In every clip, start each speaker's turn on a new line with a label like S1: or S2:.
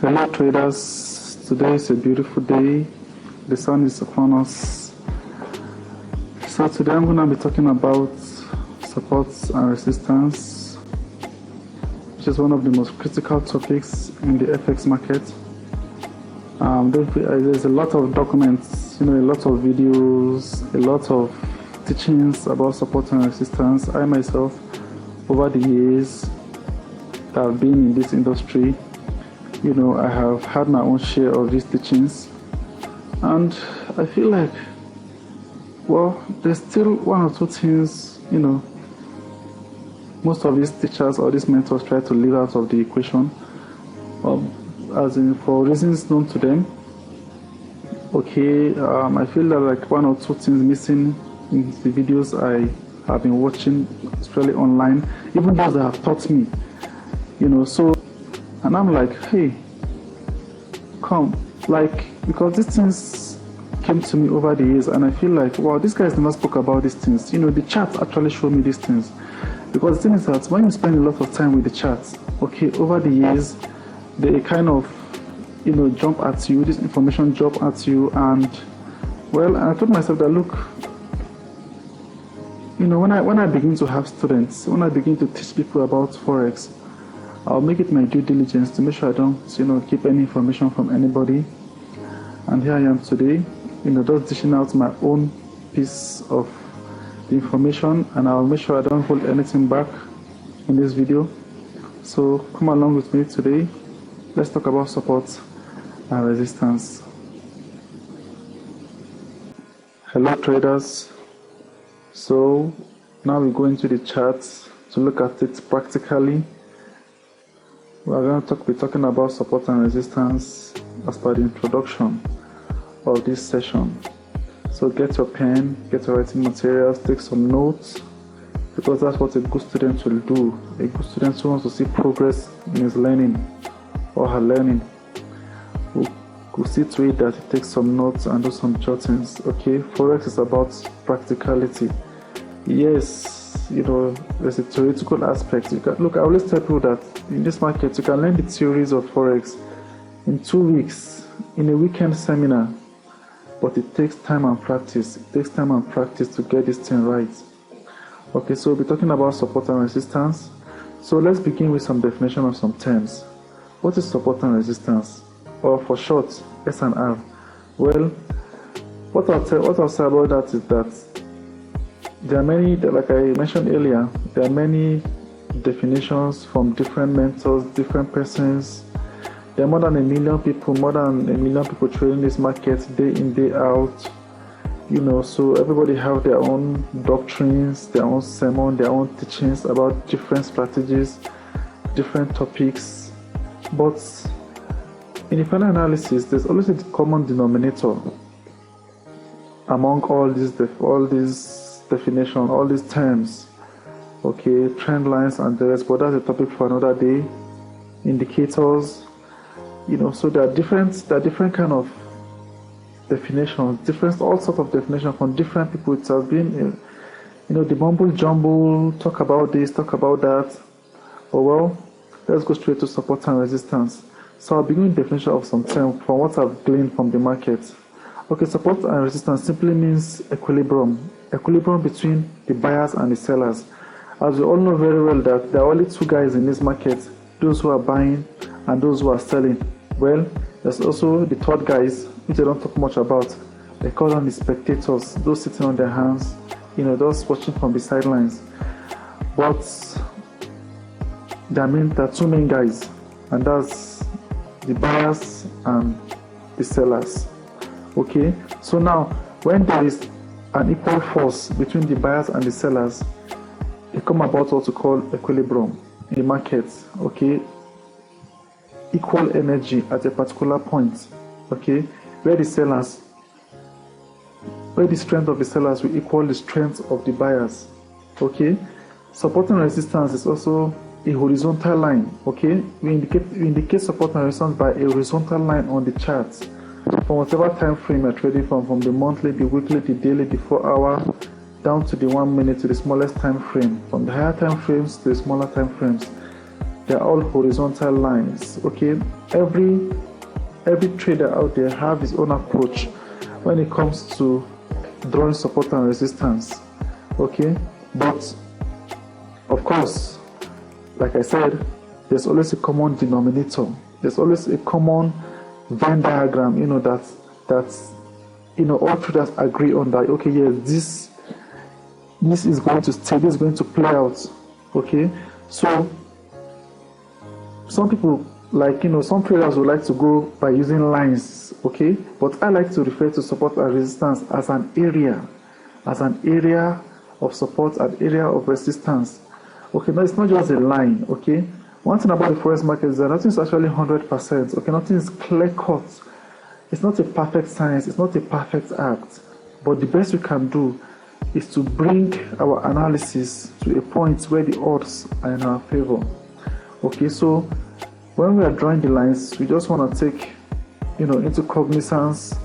S1: Hello traders, today is a beautiful day. The sun is upon us. So today I'm going to be talking about supports and resistance, which is one of the most critical topics in the FX market. There's a lot of documents, a lot of videos, a lot of teachings about support and resistance. I myself, over the years that I've been in this industry, I have had my own share of these teachings, and I feel like, there's still one or two things, most of these teachers or these mentors try to leave out of the equation, as in for reasons known to them. I feel that like one or two things missing in the videos I have been watching, especially online, even those that have taught me, and I'm like, hey, because these things came to me over the years, and I feel like, these guys never spoke about these things. The charts actually show me these things. Because the thing is that when you spend a lot of time with the charts, over the years, they kind of, jump at you, this information jump at you, and I told myself that, look, when I begin to have students, when I begin to teach people about Forex, I'll make it my due diligence to make sure I don't, keep any information from anybody. And here I am today, just dishing out my own piece of the information, and I'll make sure I don't hold anything back in this video. So come along with me today. Let's talk about support and resistance. Hello traders. So now we go into the charts to look at it practically. We are going to be talking about support and resistance as per the introduction of this session. So get your pen, get your writing materials, take some notes, because that's what a good student will do. A good student who wants to see progress in his learning or her learning will see to it that he takes some notes and do some jottings. Forex is about practicality. Yes, there's a theoretical aspect. Look, I always tell people that in this market, you can learn the theories of Forex in 2 weeks, in a weekend seminar, but it takes time and practice. It takes time and practice to get this thing right. So we'll be talking about support and resistance. So let's begin with some definition of some terms. What is support and resistance? Or for short, S&R. What I'll say about that is that there are many, like I mentioned earlier, there are many definitions from different mentors, different persons. There are more than a million people trading this market day in, day out. So everybody have their own doctrines, their own sermon, their own teachings about different strategies, different topics. But in the final analysis, there's always a common denominator among all these definition, all these terms, trend lines and the rest, but that's a topic for another day. Indicators, so there are different kind of definitions, all sorts of definitions from different people. It has been, the mumble jumble, talk about this, talk about that. Let's go straight to support and resistance. So I'll begin with the definition of some terms from what I've gleaned from the market. Support and resistance simply means equilibrium between the buyers and the sellers. As we all know very well that there are only two guys in this market, those who are buying and those who are selling. There's also the third guys, which they don't talk much about. They call them the spectators, those sitting on their hands, those watching from the sidelines. But there are two main guys, and that's the buyers and the sellers. So now when there is an equal force between the buyers and the sellers, it come about what we call equilibrium in the market. Equal energy at a particular point, where the strength of the sellers will equal the strength of the buyers. Support and resistance is also a horizontal line. We indicate support and resistance by a horizontal line on the chart from whatever time frame you're trading from the monthly, the weekly, the daily, the 4 hour, down to the 1 minute, to the smallest time frame, from the higher time frames to the smaller time frames. they're all horizontal lines. Okay, every trader out there have his own approach when it comes to drawing support and resistance. Okay, but of course, like I said, there's always a common denominator. There's always a common Venn diagram, that's all traders agree on that. Okay, yes, this is going to stay, this is going to play out. Okay, so some people, some traders would like to go by using lines. Okay, but I like to refer to support and resistance as an area of support, an area of resistance. Okay, now it's not just a line. Okay, one thing about the forex market is that nothing is actually 100%. Okay, nothing is clear cut. It's not a perfect science, it's not a perfect act, but the best we can do is to bring our analysis to a point where the odds are in our favor. Okay, so when we are drawing the lines, we just want to take into cognizance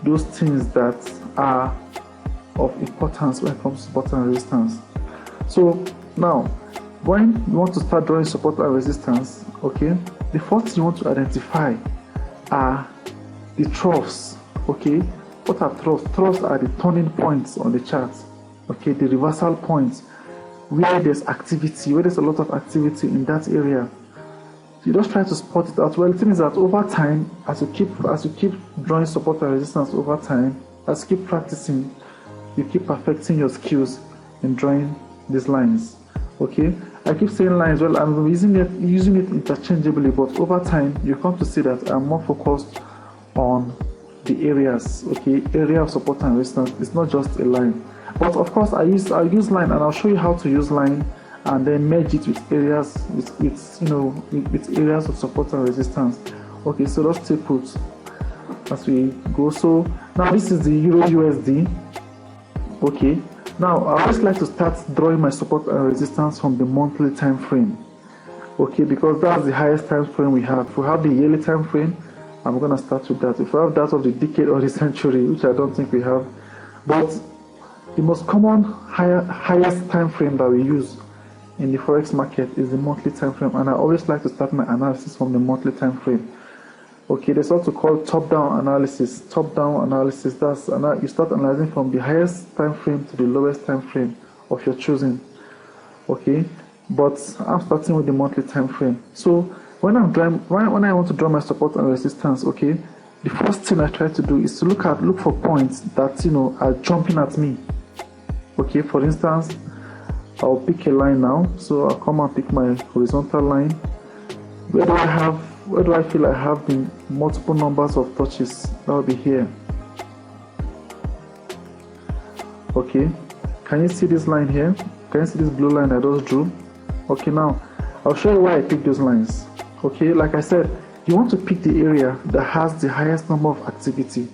S1: those things that are of importance when it comes to support and resistance. So now, when you want to start drawing support and resistance, okay, the first thing you want to identify are the troughs. Okay, what are troughs? Troughs are the turning points on the chart. Okay, the reversal points where there's activity, where there's a lot of activity in that area. You just try to spot it out. Well, the thing is that over time, as you keep drawing support and resistance over time, as you keep practicing, you keep perfecting your skills in drawing these lines. Okay, I keep saying lines. Well, I'm using it interchangeably, but over time, you come to see that I'm more focused on the areas. Okay, area of support and resistance. It's not just a line, but of course, I use line, and I'll show you how to use line and then merge it with areas with areas of support and resistance. Okay, so let's stay put as we go. So now this is the Euro USD. Okay, now I always like to start drawing my support and resistance from the monthly time frame. Okay, because that's the highest time frame we have. If we have the yearly time frame, I'm gonna start with that. If we have that of the decade or the century, which I don't think we have, but the most common highest time frame that we use in the forex market is the monthly time frame, and I always like to start my analysis from the monthly time frame. Okay, there's also called top-down analysis. Top-down analysis, that's you start analyzing from the highest time frame to the lowest time frame of your choosing. Okay, but I'm starting with the monthly time frame. So when I want to draw my support and resistance, okay, the first thing I try to do is to look for points that are jumping at me. Okay, for instance, I'll pick a line now. So I'll come and pick my horizontal line. Where do I feel I have the multiple numbers of touches? That will be here. Okay, can you see this line here? Can you see this blue line I just drew? Okay, now I'll show you why I pick those lines. Okay, like I said, you want to pick the area that has the highest number of activity.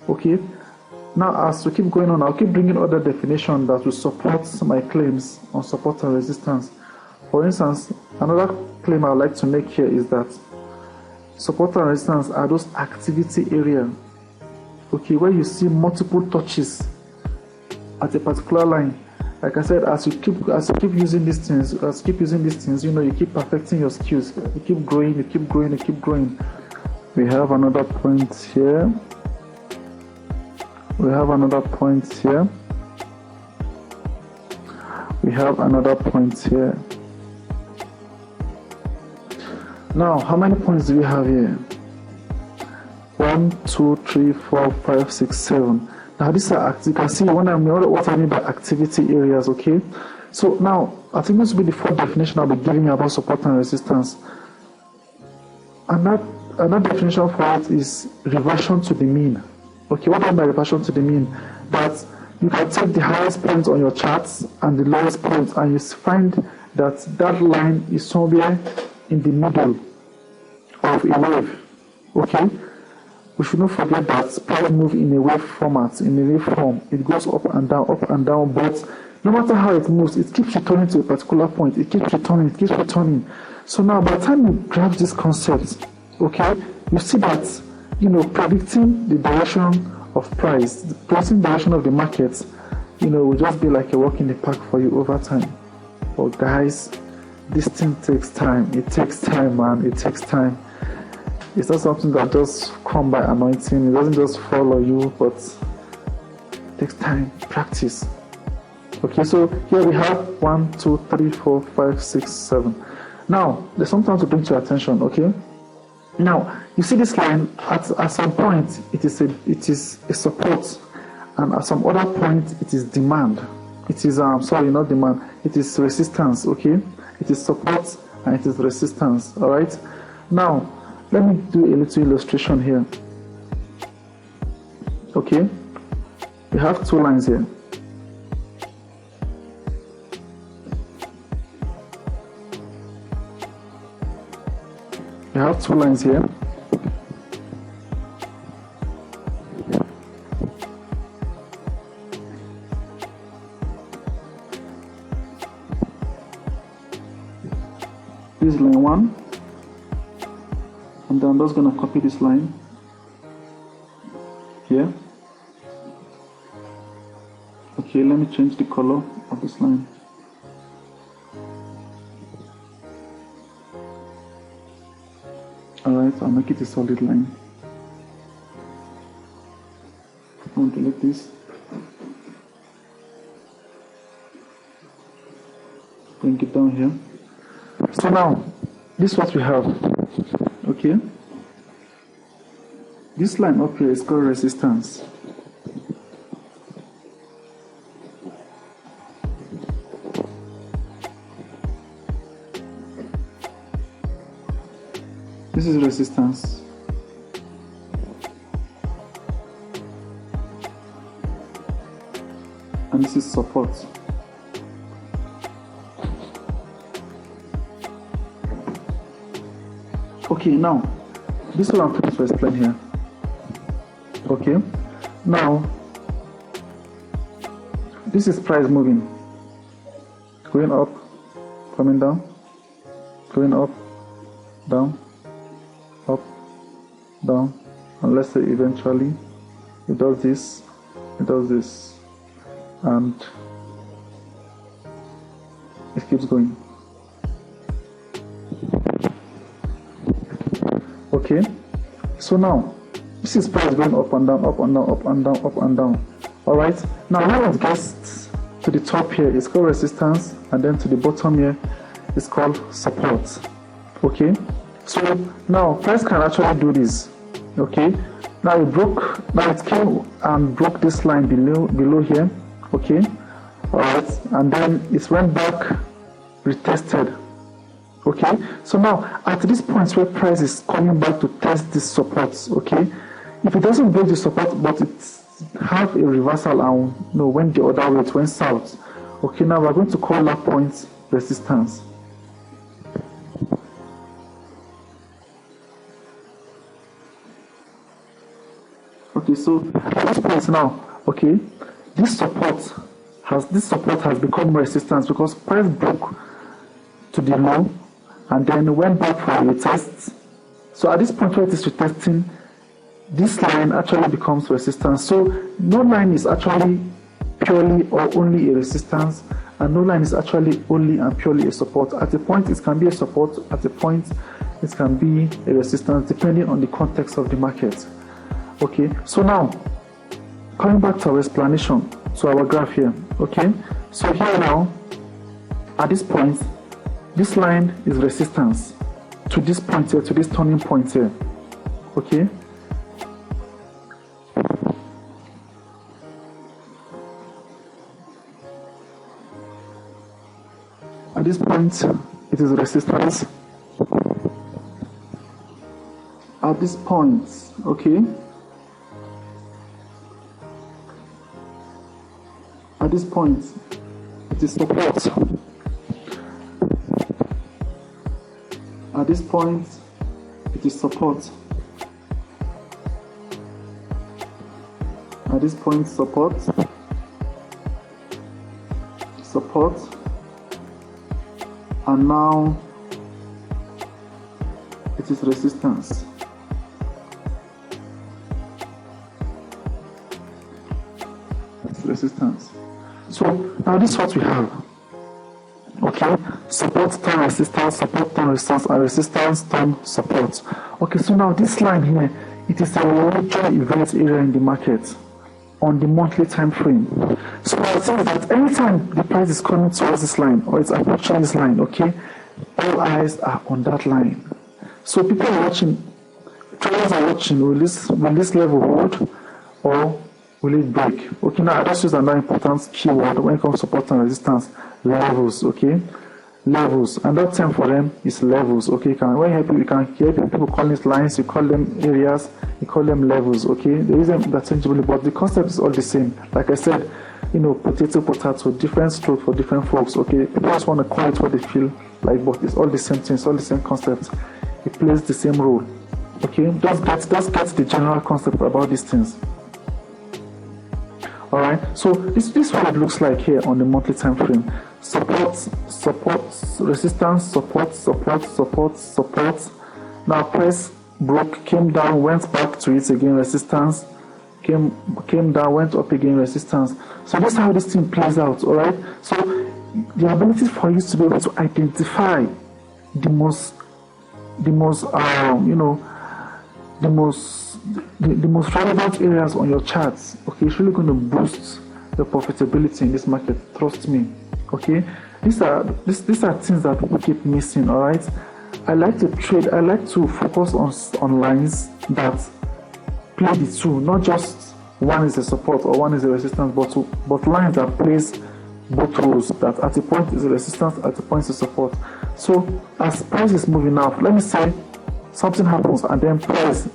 S1: Okay, now as we keep going on, I'll keep bringing other definitions that will support my claims on support and resistance. For instance, another claim I would like to make here is that support and resistance are those activity area, okay, where you see multiple touches at a particular line. Like I said, as you keep using these things, you keep perfecting your skills. You keep growing. We have another point here. We have another point here. Now, how many points do we have here? 1, 2, 3, 4, 5, 6, 7. Now, these are, you can see what I mean by activity areas, okay? So now, I think this will be the fourth definition I'll be giving you about support and resistance. And that definition for it is reversion to the mean. Okay, what do I mean by reversion to the mean? That you can take the highest point on your charts and the lowest point, and you find that line is somewhere in the middle of a wave. Okay, we should not forget that price move in a wave format, in a wave form. It goes up and down, but no matter how it moves, it keeps returning to a particular point. It keeps returning. So now, by the time you grasp this concept, okay, you see that predicting the direction of price, predicting the direction of the market, will just be like a walk in the park for you over time. But guys, This thing takes time. It takes time, man. It takes time. It's not something that just come by anointing. It doesn't just follow you, but it takes time, practice. Okay, so here we have 1, 2, 3, 4, 5, 6, 7. Now, there's something to bring to your attention, okay? Now, you see this line, at some point, it is a support, and at some other point, it is demand. It is, sorry, not demand, it is resistance, okay? It is support, and it is resistance, all right? Now, let me do a little illustration here. Okay, we have two lines here. We have two lines here. This is line 1, and then I'm just going to copy this line here. Okay, let me change the color of this line. Alright, I'll make it a solid line. I'll delete this. Bring it down here. So now, this is what we have. Okay? This line up here is called resistance. This is resistance. And this is support. Okay, now, this is what I'm trying to explain here. Okay, now, this is price moving. Going up, coming down, going up, down, up, down, and let's say eventually it does this, and it keeps going. Okay, so now this is price going up and down, up and down, up and down, up and down. All right, now when it gets to the top here, it's called resistance, and then to the bottom here, it's called support. Okay, so now price can actually do this. Okay, now it came and broke this line below here. Okay, all right, and then it went back, retested. Okay, so now at this point where price is coming back to test this support, okay, if it doesn't break the support but it have a reversal and went the other way, it went south. Okay, now we're going to call that point resistance. Okay, so at this point now, okay, this support has become resistance because price broke to the low and then went back for a retest. So at this point where it is retesting, this line actually becomes resistance. So no line is actually purely or only a resistance, and no line is actually only and purely a support. At a point it can be a support, at a point it can be a resistance, depending on the context of the market. Okay, so now coming back to our explanation, to our graph here. Okay, so here now at this point, this line is resistance to this point here, to this turning point here. Okay, at this point it is resistance. At this point, okay, at this point it is support. At this point, it is support. At this point, support, and now it is resistance. It's resistance. So now this is what we have. Okay, support turn resistance, support turn resistance, and resistance turn support. Okay, so now this line here, it is a major event area in the market on the monthly time frame. So I think that anytime the price is coming towards this line or it's approaching this line, okay, all eyes are on that line. So people are watching, traders are watching, will this level hold or will it break? Okay, now I just use another important keyword when it comes to support and resistance: levels. Okay, levels, and that term for them is levels. Okay, you can hear people call it lines, you call them areas, you call them levels. Okay, there isn't interchangeably, but the concept is all the same. Like I said, potato, different stroke for different folks. Okay, people just want to call it what they feel like, but it's all the same thing, it's all the same concept. It plays the same role. Okay, just get the general concept about these things. All right, so this is what it looks like here on the monthly time frame: support, resistance, support. Now price broke, came down, went back to it again, resistance, came down, went up again, resistance. So that's how this thing plays out. All right, so the ability for you to be able to identify the most relevant areas on your charts, okay, it's really going to boost the profitability in this market. Trust me. Okay, these are things that people keep missing. All right, I like to trade. I like to focus on lines that play the two, not just one is a support or one is a resistance, but lines that plays both roles. That at a point is a resistance, at a point is a support. So as price is moving up, let me say something happens and then price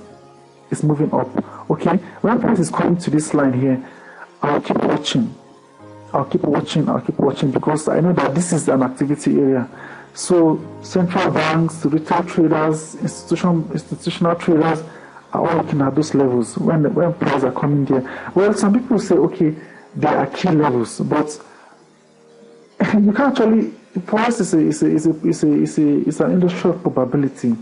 S1: is moving up. Okay, when price is coming to this line here, I'll keep watching because I know that this is an activity area. So central banks, retail traders, institutional traders are all looking at those levels when prices are coming there. Well, some people say, okay, they are key levels, but you can't actually. For us, it's an industrial probability.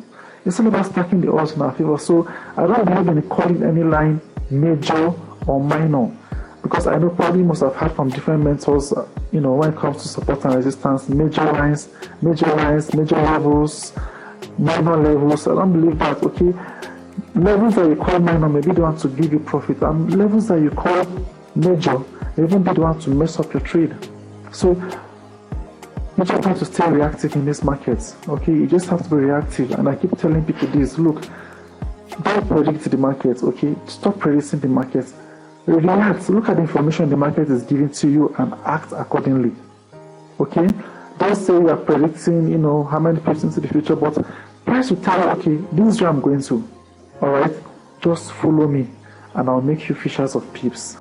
S1: It's all about stacking the odds in our favor. So I don't believe in calling any line major or minor, because I know probably must have heard from different mentors, when it comes to support and resistance: major lines, major levels, minor levels. I don't believe that. Okay, levels that you call minor maybe they want to give you profit, and levels that you call major, even they want to mess up your trade. So you just have to stay reactive in this market. Okay, you just have to be reactive. And I keep telling people this: look, don't predict the market. Okay, stop predicting the market. Relax, look at the information the market is giving to you and act accordingly. Okay, don't say you are predicting, how many pips into the future, but price will tell you, okay, this is where I'm going to. All right, just follow me and I'll make you fishers of pips.